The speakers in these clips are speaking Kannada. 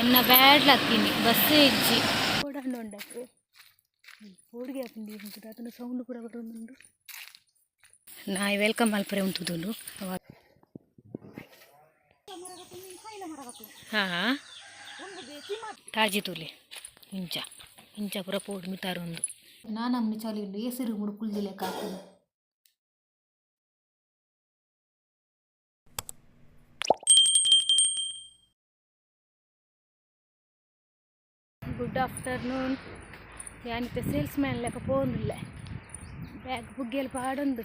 ಎನ್ನ ಬ್ಯಾಡ್ ಲಕ್ಕಿನಿ ಬಸ್ ಇಜ್ಜಿ ಓಡಾಂಡು ಉಂಡಕ್ಕೆ ಓಡಿಗೆ ಹಾಕಂಡಿ ಉಂಟು ಅದನ್ನು ಸೌಂಡ್ ಕೂಡ ಬರೋದು ನಾಯಿ ವೆಲ್ಕಮ್ ಮಲ್ಪರೆ ಉಂಟುದುಂಡು ಅವಾಗ ಹಾಂ ತಾಜಿ ತುಲಿ ಇಂಚ ಇಂಚ ಪುರ ಪೋಡು ಮಿತಾರೊಂದು ನಾನು ಅಮ್ಮಿ ಚಾಲಿ ಉಂಡು ಹೆಸರು ಮುಡು ಕುಲ್ದಿ ಲೆಕ್ಕ ಹಾಕೋದು. Good afternoon. ಯಾನಿತ್ತೆ ಸೇಲ್ಸ್ ಮ್ಯಾನ್ ಲೆಕ್ಕ ಪೋಂದಿಲ್ಲ ಬ್ಯಾಗ್ ಬುಗ್ಗೆಯಲ್ಲಿ ಪಾಡೊಂದು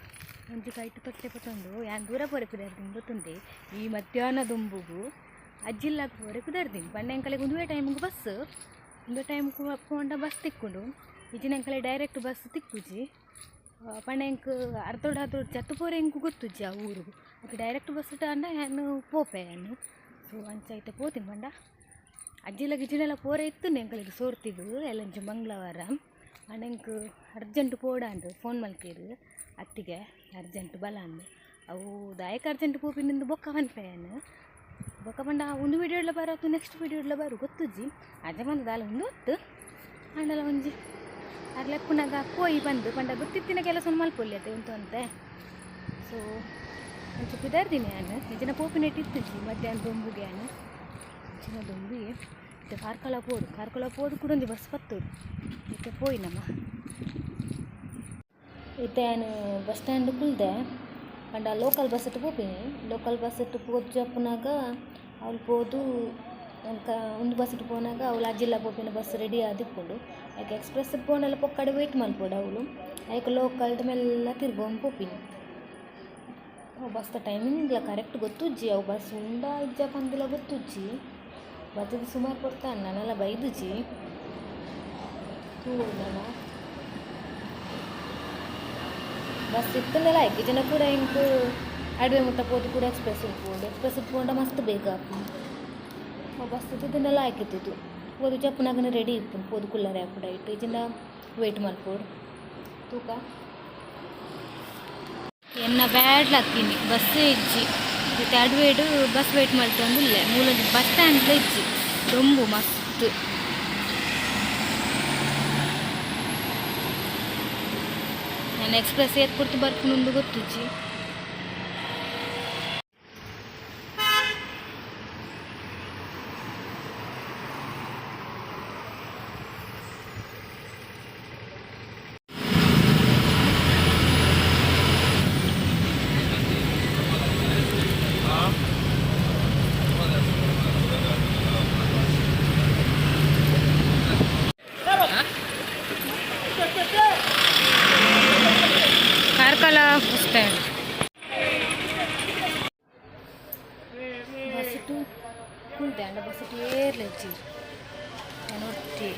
ಒಂಜಿ ಕೈಟ್ ತೊಟ್ಟೆ ಪತ್ತೊಂದು ಯಾನ್ ದೂರ ಪೊರೆ ಕುದರ್ದಿನಿ ಗೊತ್ತುಂಟೆ ಈ ಮಧ್ಯಾಹ್ನ ದುಂಬುಗು ಅಜ್ಜಿಲ್ಲಾಗ ಪೊರೆ ಕುದರ್ದಿನಿ ಪಂಡೆಂಕಲೆಗೆ ಒಂದುವೇ ಟೈಮಿಗೆ ಬಸ್ ಒಂದು ಟೈಮ್ ಪೋಂಡ ಬಸ್ ತಿಕ್ಕೊಂಡು ಇಜಿನಂಕಲೆ ಡೈರೆಕ್ಟ್ ಬಸ್ ತಿಕ್ಕುಜಿ ಪಂಡೆಂಕ್ ಅರ್ಧೋಡು ಚತ್ತು ಪೋರೆ ಇಂಕು ಗೊತ್ತುಜ್ಜಿ ಆ ಊರಿಗೂ ಅದಕ್ಕೆ ಡೈರೆಕ್ಟ್ ಬಸ್ ಟಾಂಡ ನಾನು ಪೋಪೆ ನಾನು ಸೊ ಅಂಚೈತೆ ಪೋತೀನಿ ಪಂಡ ಅಜ್ಜಿಲ ಗಿಜಿನೆಲ್ಲ ಪೋರೆ ಇತ್ತು ಎಂಕಲಿಗೆ ಸೋರ್ತಿದ್ದು ಎಲ್ಲಂಚು ಮಂಗಳವಾರ ಅಣ್ಣಂಗೆ ಅರ್ಜೆಂಟ್ ಪೋಡಾಂಡು ಫೋನ್ ಮಲ್ತೀರು ಅತ್ತಿಗೆ ಅರ್ಜೆಂಟ್ ಬಲ ಅಂದು ಅವು ದಾಯಕ ಅರ್ಜೆಂಟ್ ಪೋಪಿನಿಂದ ಬೊಕ್ಕ ಮನ್ಪೆಯನು ಬೊಕ್ಕ ಪಂಡ ಒಂದು ವೀಡಿಯೋಡ್ಲ ಬರೋದು ನೆಕ್ಸ್ಟ್ ವೀಡಿಯೋಡ್ಲ ಬರು ಗೊತ್ತುಜ್ಜಿ ಅಜ್ಜ ಬಂದದಾಲ ಒಂದು ಹೊತ್ತು ಅಣ್ಣಲ್ಲ ಒಂಜಿ ಅರ್ಲೆಪ್ಪುನಾಗ ಕೋಯಿ ಬಂದು ಪಂಡ ಗೊತ್ತಿತ್ತಿನ ಕೆಲಸ ಮಲ್ಪೊಲ್ಲಿ ಅತ್ತೆ ಉಂಟು ಅಂತೆ ಸೊ ಒಂಚು ಕುದಾರ್ದಿನಿ ನಾನು ನಿಜನ ಪೋಪಿನ ಇಟ್ಟಿತ್ತಿಜ್ಜಿ ಮಧ್ಯಾಹ್ನ ದೊಂಬುಗೆ ನಾನು ಚಿನ್ನ ದೊಂಬಿ ಮತ್ತೆ ಕಾರ್ಕಳ ಪೋದು ಕೂಡ ಒಂದು ಬಸ್ ಪತ್ತೋಡು ಮತ್ತೆ ಪೋಯಿ ನಮ್ಮ ಇತ್ತೆ ನಾನು ಬಸ್ ಸ್ಟ್ಯಾಂಡ್ ಕುಲ್ದೆ ಪಂಡ ಲೋಕಲ್ ಬಸ್ ಇಟ್ಟು ಪೋಪಿನಿ ಲೋಕಲ್ ಬಸ್ ಇಟ್ಟು ಪೋದು ಜಪ್ಪನಾಗ ಅವ್ಳು ಪೋದು ಒಂದು ಬಸ್ ಇಟ್ಟು ಪೋನಾಗ ಅವಳು ಅಜ್ಜಿಲ್ಲ ಪೋಪಿನ ಬಸ್ ರೆಡಿ ಆದಿಕ್ಕೊಂಡು ಯಾಕೆ ಎಕ್ಸ್ಪ್ರೆಸ್ ಪೋನೆಲ್ಲ ಪೊಕ್ಕಡೆ ವೆಯ್ಟ್ ಮಲ್ಪೋಡು ಅವಳು ಯಾಕೆ ಲೋಕಲ್ದ ಮೇಲೆಲ್ಲ ತಿರ್ಗೊಂಡು ಪೋಪಿನಿ ಅವು ಬಸ್ ಟೈಮಿಂಗ್ಲ ಕರೆಕ್ಟ್ ಗೊತ್ತುಜ್ಜಿ ಅವು ಬಸ್ ಉಂಡ ಇಜ್ಜ ಪಂದಿಲ್ಲ ಗೊತ್ತುಜ್ಜಿ ಬರ್ತದೆ ಸುಮಾರು ಕೊಡ್ತಾನೆ ನಾನೆಲ್ಲ ಬೈದುಜಿ ನಾನು ಬಸ್ ಇತ್ತಂದೆಲ್ಲ ಆಯ್ಕೆ ಜನ ಕೂಡ ಇಂಕು ಅಡ್ವೆ ಮುಟ್ಟ ಪೋದು ಕೂಡ ಎಕ್ಸ್ಪ್ರೆಸ್ ಉಟ್ಕೊಂಡ ಮಸ್ತ್ ಬೇಗ ಬಸ್ ಇತ್ತಿದ್ದನ್ನೆಲ್ಲ ಆಯ್ಕಿತ್ತು ಪೋದು ಚಪ್ಪನಾಗನ ರೆಡಿ ಇತ್ತು ಪೋದು ಕುಲ್ಲರೆ ಹಾಕುಡ ಇಟ್ಟು ಈಜಿಂದ ವೆಯ್ಟ್ ಮಲ್ಪೋಡು ತೂಕ ಎನ್ನ ಬ್ಯಾಡ್ ಲಕ್ಕಿನಿ ಬಸ್ ಇಜ್ಜಿ ಮತ್ತೆ ಅಡ್ವೇಡು ಬಸ್ ವೆಯ್ಟ್ ಮಾಡ್ತಂದಿಲ್ಲ ಮೂಲದ ಬಸ್ ಸ್ಟ್ಯಾಂಡ್ಲ ಇಜ್ಜಿ ದೊಂಬು ಮಸ್ತ್ ನಾನು ಎಕ್ಸ್ಪ್ರೆಸ್ ಏತ್ ಕೊಡ್ತು ಬರ್ಕೊಂಡು ಗೊತ್ತುಜ್ಜಿ ಕಾರ್ಕಳ ಬಸ್ ಸ್ಟ್ಯಾಂಡ್ ಬಸ್ ಇಟ್ಟು ಕುಲ್ದೆ ಅಂಡ ಬಸ್ ಇಟ್ಟು ಏರ್ಲೆಜ್ಜಿ ಒಟ್ಟಿ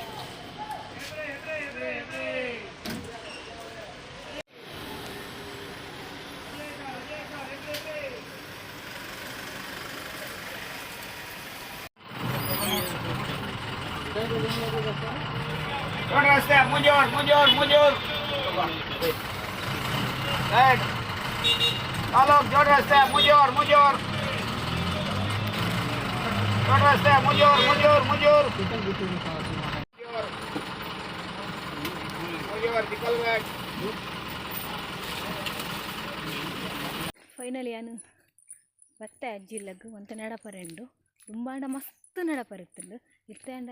Halo, jor rasta, mujur. Jor rasta, mujur. Mujur, dikal back. Finally ನಾನು ಬತ್ತೆ ಅಜ್ಜಿಲ್ಲಗ್ ಒಂತ ನಡಪರೆಂಡು ತುಂಬಾಂಡ ಮಸ್ತ್ ನಡಪರೆತ್ತುಂಡು ಇತ್ತಂಡ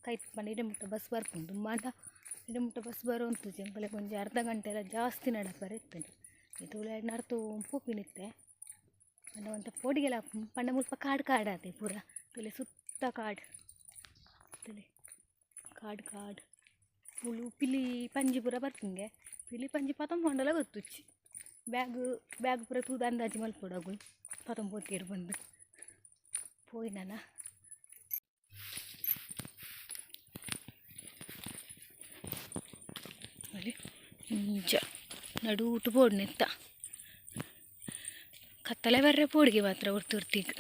ಕೈ ಪಂಡ ಇಡಮುಟ್ಟ ಬಸ್ ಬರ್ಕೊಂಡು ತುಂಬಾಂಡ ಇಡಮುಟ್ಟ ಬಸ್ ಬರೋ ಅಂತು ಜಂಕಲೆ ಕೊಂಚ ಅರ್ಧ ಗಂಟೆ ಎಲ್ಲ ಜಾಸ್ತಿ ನಡಪರೆತ್ತುಂಡು ಇದು ನಡ್ತು ಪೂಪಿನಿತ್ತೆ ಪಂಡ ಒಂತ ಪೋಡಿಗೆಲ್ಲ ಪಂಡ ಮುಲ್ಪ ಕಾಡಾತೆ ಪೂರ ತುಲೆ ಸುತ್ತ ತುಲೆ ಕಾಡು ಮುಳು ಪಿಲಿ ಪಂಜಿ ಪೂರ ಬರ್ತಿಂಗೆ ಪಿಲಿ ಪಂಜಿ ಪತಂಬೊಂಡಲ್ಲ ಗೊತ್ತುಚ್ಚಿ ಬ್ಯಾಗ್ ಪೂರ ತೂದ ಅಂದಾಜಿ ಮಲ್ಪೊಡಗು ಪತಂಬೋತಿಯರು ಬಂದು ಪೋಯಿ ನಾನು ನಿಜ ನಡೂಟು ಪೋಡು ನೆತ್ತ ಕತ್ತಲೆ ಬರ್ರೆ ಪೋಡಿಗೆ ಮಾತ್ರ ಹೊರ್ತುರ್ತಿಗೆ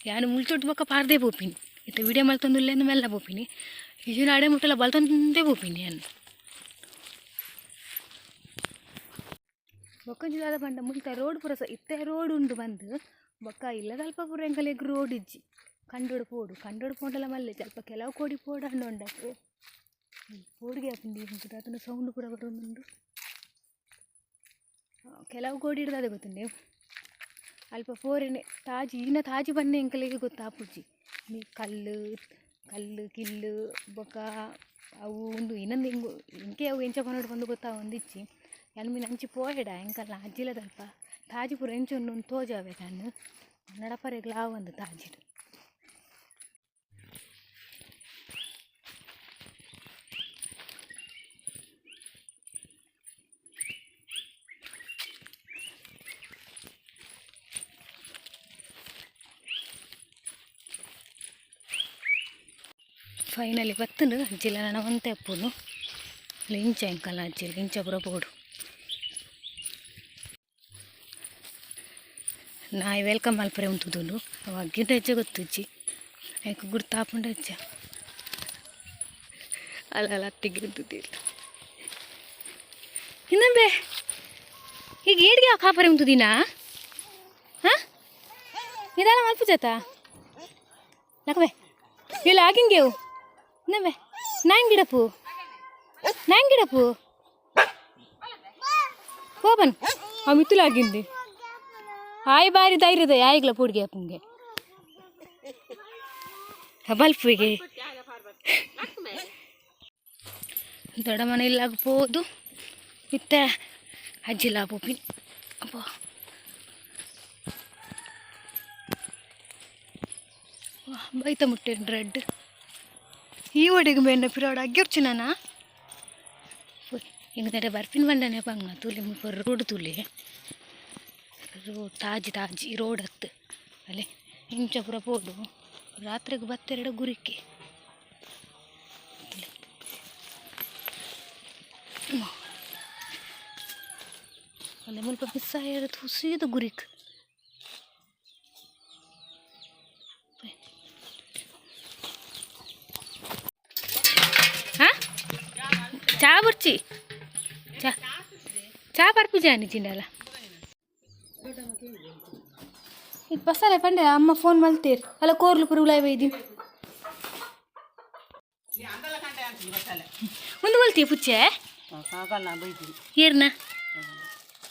ಯಾನು ಮುಳ್ಚೊಟ್ಟು ಬೊಕ್ಕ ಪಾರ್ದೆ ಪೋಪಿನಿ ಇತ್ತ ವಿಡಿಯೋ ಮಲ್ತೊಂದುಲ್ಲೆಂದು ಮೆಲ್ಲ ಪೋಪಿನಿ ಈಜಿನ ಅಡೆ ಮುಟ್ಟಲ್ಲ ಬಲ್ತೊಂದೇ ಪೋಪಿನಿ ನಾನು ಬೊಕ್ಕಂಜಿದಾದ ಪಂಡ ಮುಲ್ತ ರೋಡ್ ಪುರ ಇತ್ತೆ ರೋಡ್ ಉಂಡು ಬಂದು ಬೊಕ್ಕ ಇಲ್ಲದ ಅಲ್ಪ ಪುರ ಎಂಕಲೆಗ್ ರೋಡ್ ಇಜ್ಜಿ ಕಂಡೋಡು ಪೋಡಲ ಮಲ್ಲೆ ಸ್ವಲ್ಪ ಕೆಲವು ಕೋಡಿ ಪೋಡು ಹಣ್ಣು ಉಂಡಕ್ಕೆ ಪೋಡಿಗೆ ಹಾಕಂಡಿ ಉಂಟು ಅದನ್ನು ಸೌಂಡ್ ಕೂಡ ಬರೋದು ಕೆಲವು ಕೋಡಿ ಹಿಡ್ದು ಅದೇ ಗೊತ್ತುಂಡೆ ಅಲ್ಪ ಪೋರೆನೆ ತಾಜಿ ಇನ್ನು ತಾಜಿ ಬನ್ನೆ ಎಂಕಲಿಗೆ ಗೊತ್ತಾ ಪೂಜಿ ನೀ ಕಲ್ಲು ಕಿಲ್ಲು ಬೊಕ್ಕ ಅವು ಒಂದು ಇನ್ನೊಂದು ಹಿಂಗು ಇಂಕೆ ಅವು ಎಂಚ ಬಂದು ಬಂದು ಗೊತ್ತಾ ಒಂದಿಚ್ಚಿ ಎನ್ಮಿನ ಅಂಚಿ ಪೋಯಡ ಎಂಕಲ್ಲ ಅಜ್ಜಿಲದಲ್ಪ ತಾಜಿ ಪೂರ ಎಂಚೊಂದು ತೋಜಾವೆ ಕಣ್ಣು ನಡಪರೆಗ್ಲ ಆ ಒಂದು ತಾಜಿಡು ಫೈನಲಿ ಬತ್ತನು ಅಜ್ಜಿಲ ನನ್ನ ಒಂತೆ ಅಪ್ಪನು ಇಂಚ ಎಂಕಲ್ಲ ಅಜ್ಜಿಲ ಇಂಚ ಪುರ ಪೋಡು ನಾಯಿ ವೆಲ್ಕಮ್ ಮಲ್ಪರೆ ಉಂಟುದುಂಡು ಅವ ಅಗ್ಗಿಂದ ಹೆಜ್ಜೆ ಗೊತ್ತುಜ್ಜಿ ಯಾಕೆ ಗುರ್ತಾಪುಂಡ ಹೆಜ್ಜ ಅಲ್ಲ ಅತ್ತಿಗೆ ಇದ್ದುದಿಲ್ಲ ಇನ್ನೊಂಬೆ ಈಗ ಏಡ್ಗೆ ಆ ಕಾಪರೆ ಉಂಟುದಿನ ಹಾಂ ನಿಧಾನ ಮಲ್ಪ ಜತ ನಕವೆ ಇಲ್ಲ ಆಗಿಂಗೆವು ಇನ್ನೊಮ್ಮೆ ನಾಂಗಿಡಪು ಹೋಬನ್ ಆ ಮಿತ್ತುಲಾಗಿಂದು ಆಯ್ ಬಾರಿ ಧೈರ್ಯದ ಆಯ್ಗ್ಲ ಪೂಡಿಗೆ ಅಪ್ಪಂಗೆ ಬಲ್ಪಿಗೆ ದೊಡ್ಡ ಮನೆ ಇಲ್ಲಾಗಬಹುದು ಮತ್ತೆ ಅಜ್ಜಿಲ್ಲ ಪೂಪಿನ್ ಅಪ್ಪ ಬೈತ ಮುಟ್ಟೆ ರೆಡ್ ಈ ಒಡೆಗೆ ಬೇಡ ಪಿರಾಡ ಅಗ್ಗಿರ್ಚು ನಾನಾ ಹಿಂಗೆ ಬರ್ಪಿನ ಬಂಡನೆ ಬಂಗ ತುಲಿ ಮುಪ್ಪ ರೋಡ್ ತುಲಿ ತಾಜಿ ರೋಡ್ ಹತ್ತು ಅಲ್ಲೇ ಇಂಚಪುರ ಪೋಡು ರಾತ್ರಿಗೆ ಬತ್ತೆರಡು ಗುರಿಕೆ ಅಲ್ಲೇ ಮುಲ್ಪ ಮಿಸ್ ಆಗಿರೋದು ಸೀದ ಗುರಿಕ್ ಚಾ ಬರ್ಚಿ ಚಾ ಬರ್ಪುಜ ನಿಜಿಂಡಲ್ಲ ಈಗ ಬಸ್ಸಲ್ಲೇ ಪಂಡೆ ಅಮ್ಮ ಫೋನ್ ಮಲ್ತೀರಿ ಅಲ್ಲ ಕೋರ್ಲು ಪುರುಗುಲಾಯ್ ಬೈದಿ ಮುಂದೆ ಮಲ್ತೀಯ ಪುಚ್ಚೆ ಏರ್ನ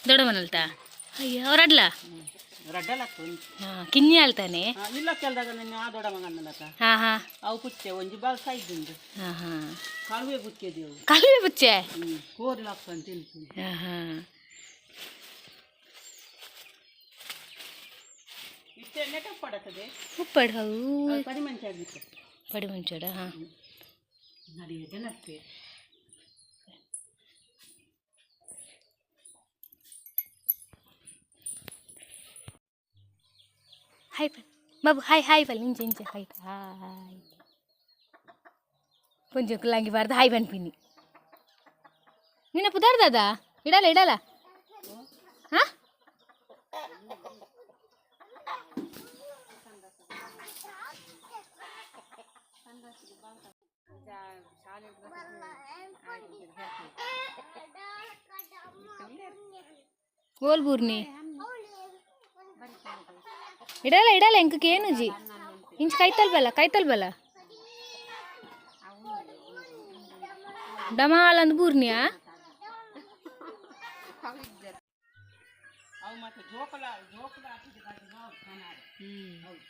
ದೊಡ್ಡ ಮನಲ್ತಾ ಅಯ್ಯೋ ಅವ್ರಡ್ಲ ಕಿನ್ನಿ ಆಳ್ತಾನೆ ಹಾಂ ಹಾಂ ಅವು ಪುಚ್ಚೆ ಒಂಜಿ ಬಾಲ್ ಸೈಜುಂಡು ಹಾಂ ಹಾಂ ಕಾಲುವೆ ಪುಚ್ಚೆದೇವು ಕಾಲುವೆ ಪುಚ್ಚೆ ಕೋರಿ ಹಾಕ್ಕೊಂಡು ತಿಂತು ಹಾಂ ಹಾಂ ಇಷ್ಟೇ ನೆಟಪ್ ಪಡತದೆ ಉಪ್ಪಡು ಹೌ ಪಡಿಮಂಚ ಆಗಿತ್ತು ಪಡಿ ಮುಂಚೋಡ ಹಾಂ ನಡೆಯದೆ ನಷ್ಟೇ ಹಾಯ್ ಪಲ್ ಬಾಬು ಹಾಯ್ ಪಲ್ ಇಂಚೆ ಹಾಯ್ ಹಾಯ್ ಕೊಂಚ ಕುಲ್ಲಂಗಿ ಬಾರ್ದು ಹಾಯ್ ಬನ್ಪಿನಿ ನಿನ್ನ ಪುದಾರ್ದದ ಇಡಲ್ಲ ಹಾಂ ಓಲ್ಬೂರ್ನಿ ಇಡಲ್ಲ ಎಂಕಕ್ಕೆ ಏನು ಜಿ ಇಂಚ್ ಕೈತಲ್ ಬಲ ಡಮಾಲ್ ಅಂದ್ ಬೂರ್ನಿಯಾ ಅವು ಮತ್ತೆ ಜೋಕಲ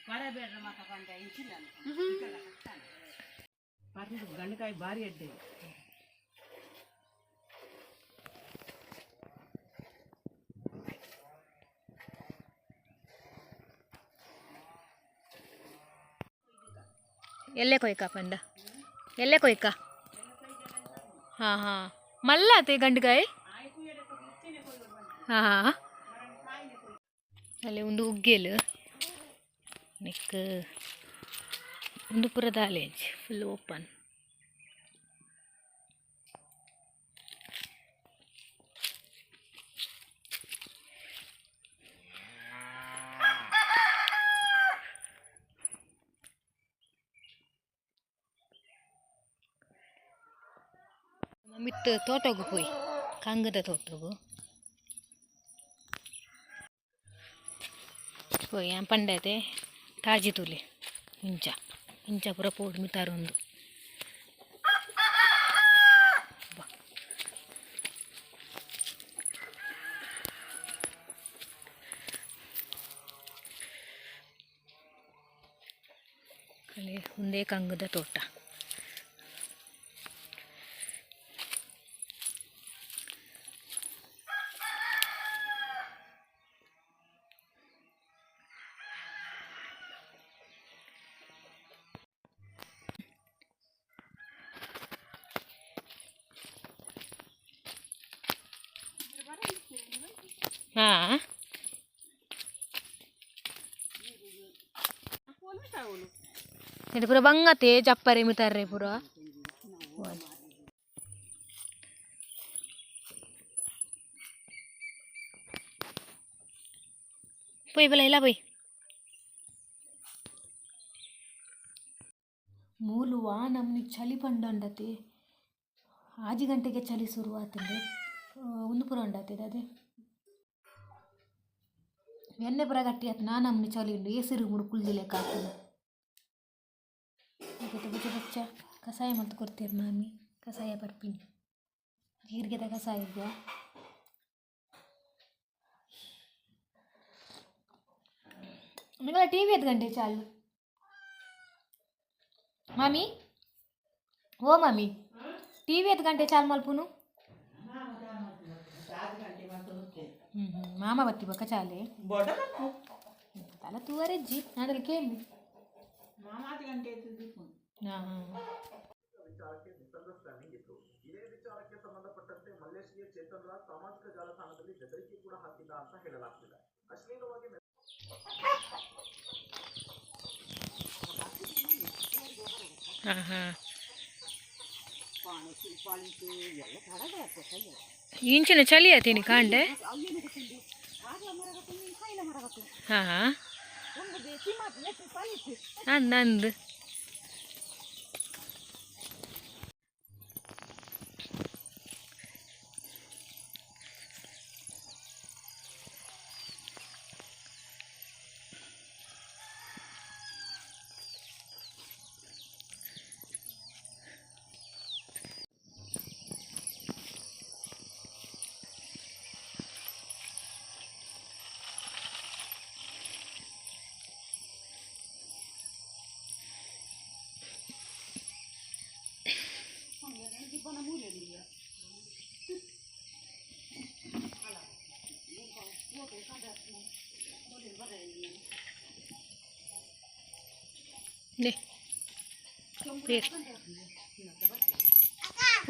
ಬರಬೇಡ್ರ ಮಕ್ಕ ಬಂದ ಇಂಚಿಲ್ಲ ಗಂಡಕಾಯಿ ಭಾರಿ ಅಡ್ಡೆ ಎಲ್ಲೇ ಕೊಯ್ಕ ಪಂಡ ಎಲ್ಲೇ ಕೊಯ್ಕ ಹಾಂ ಹಾಂ ಮಲ್ಲಾತೆ ಗಂಡಕಾಯಿ ಹಾಂ ಅಲ್ಲಿ ಒಂದು ಉಗ್ಗೆಲು ನೆಕ್ ಒಂದು ಪುರ ದಾಲೇಜ್ ಫುಲ್ ಓಪನ್ ಮಿತ್ತು ತೋಟಗೂ ಹೋಯ್ ಕಂಗದ ತೋಟಗೂ ಹೋಯ್ ಪಂಡತೆ ತಾಜಿ ತುಲಿ ಇಂಚ ಪೂರ ಪೋಡು ಮಿತಾರೊಂದು ಅಲ್ಲಿ ಒಂದೇ ಕಂಗದ ತೋಟ. ಹಾಂ ಇದು ಪೂರ ಬಂಗತೆ ಚಪ್ಪರೆ ಮಿತಾರ್ರೆ ಪೂರ ಪೊಯ್ ಬಲ ಇಲ್ಲ ಪೊಯ್ ಮೂಲುವ ನಮ್ಮನಿ ಚಳಿ ಪಂಡಂಡತೆ 6 ಗಂಟೆಗೆ ಚಳಿ ಶುರುವಾತಂದೆ ಒಂದು ಪುರ ಉಂಡಾತಿದೆ ಅದೇ ಎಣ್ಣೆ ಪುರ ಗಟ್ಟಿ ಆಯ್ತು ನಾನು ನಮ್ಮನಿ ಚಳಿ ಉಂಡು ಏಸಿರು ಮುಡು ಕುಳ್ದಿಲೆಕ್ಕ ಆಗ್ತದೆ. ಬಚ್ಚ ಬಚ್ಚ ಕಷಾಯ ಮತ್ತು ಕೊಡ್ತೀರಿ ಮಾಮಿ ಕಷಾಯ ಬರ್ಪಿನಿ ಜೀರಿಗೆದ ಕಷಾಯ ಇದೆಯಾ ನಿಮ್ಮಲ್ಲ ಟಿ ವಿ 5 ಗಂಟೆ ಚಾಲು ಮಾಮಿ ಓ ಮಾಮಿ ಟಿ ವಿ 5 ಗಂಟೆ ಚಾಲು ಮಲ್ಪುನು ಮಾಮ ಬತ್ತಿ ಬಕ್ಕ ಚಾಲೆ ತಲ ತೂವರೆಜ್ಜಿ ನಾನಲ್ಲಿ ಕೇಳಿ ಹಾಂ ಹಾಂ ಇದೇ ವಿಚಾರಕ್ಕೆ ಸಂಬಂಧಪಟ್ಟಂತೆ ಮಲ್ಲೇಶ್ಗೆ ಚೇತನ್ ರಾಜ್ ಸಾಮಾಜಿಕ ಜಾಲತಾಣದಲ್ಲಿ ಬೆದರಿಕೆ ಕೂಡ ಹಾಕಿಲ್ಲ ಅಂತ ಹೇಳಲಾಗ್ತಿದೆ. ಅಶ್ಲೀಲವಾಗಿ ಇಂಚಿನ ಚಳಿ ಆತೀನಿ ಕಾಂಡೆ ಹಾಂ ನಂದು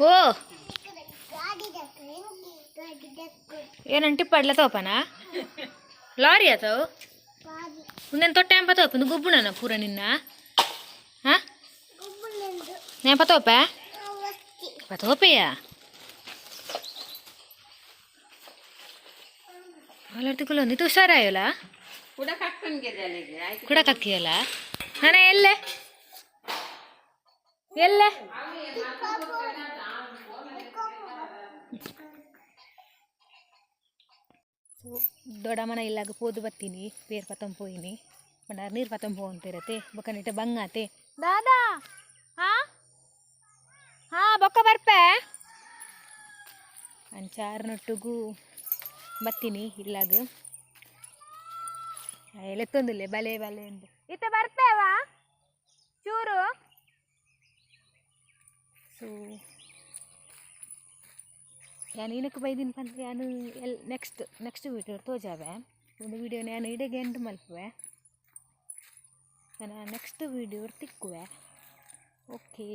ಓ ಏನಂಟಿ ಪಡ್ಲ ತೋಪನಾ ಲಾರಿ ಆತವು ಒಂದೇನು ತೊಟ್ಟೆ ಎಂಪ ತೋಪ ಗುಬ್ಬುಣನ ಪೂರ ನಿನ್ನ ಹಾಂ ಎಂಪ ತೋಪ ಪತೋಪೆಯ ಅಲ್ಲರ್ತಿಕ್ಕಲ್ಲ ನೀತು ಹುಷಾರಾಯಲ್ಲ ಕೂಡ ಕಕ್ಕಿಯಲ್ಲ ನಾನ ಎಲ್ಲೆ ಎಲ್ಲೆ ದೊಡ್ಡಮ್ಮನ ಇಲ್ಲಾಗ ಪೋದು ಬತ್ತೀನಿ ಪೇರ್ ಪತಂ ಪೋಯಿನಿ ಬಂಡಾರ ನೀರು ಪತಂ ಪೋ ಅಂತಿರತ್ತೆ ಬೊಕ್ಕನಿಟ್ಟೆ ಬಂಗಾತೆ ದಾದಾ ಹಾಂ ಹಾಂ ಬೊಕ್ಕ ಬರ್ಪೆ ಅಂಚಾರ್ನೊಟ್ಟಿಗೂ ಬತ್ತೀನಿ ಇಲ್ಲಾಗ ಎಲೆತ್ತೊಂದಿಲ್ಲ ಬಲೆ ಬಲೆ ಉಂಟು ಇತ್ತ ಬರ್ತೇವಾ ಚೂರು ಸೊ ನಾನು ಏನಕ್ಕೆ ಬೈದಿನ ಬಂದರೆ ನಾನು ನೆಕ್ಸ್ಟ್ ವೀಡಿಯೋ ತೋಜಾವೆ ಒಂದು ವೀಡಿಯೋ ನಾನು ಇಡೆಗೆ ಎಂಟು ಮಲ್ಪುವೆ ನಾನು ನೆಕ್ಸ್ಟ್ ವೀಡಿಯೋ ತಿಕ್ಕುವೆ ಓಕೆ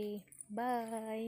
ಬಾಯ್.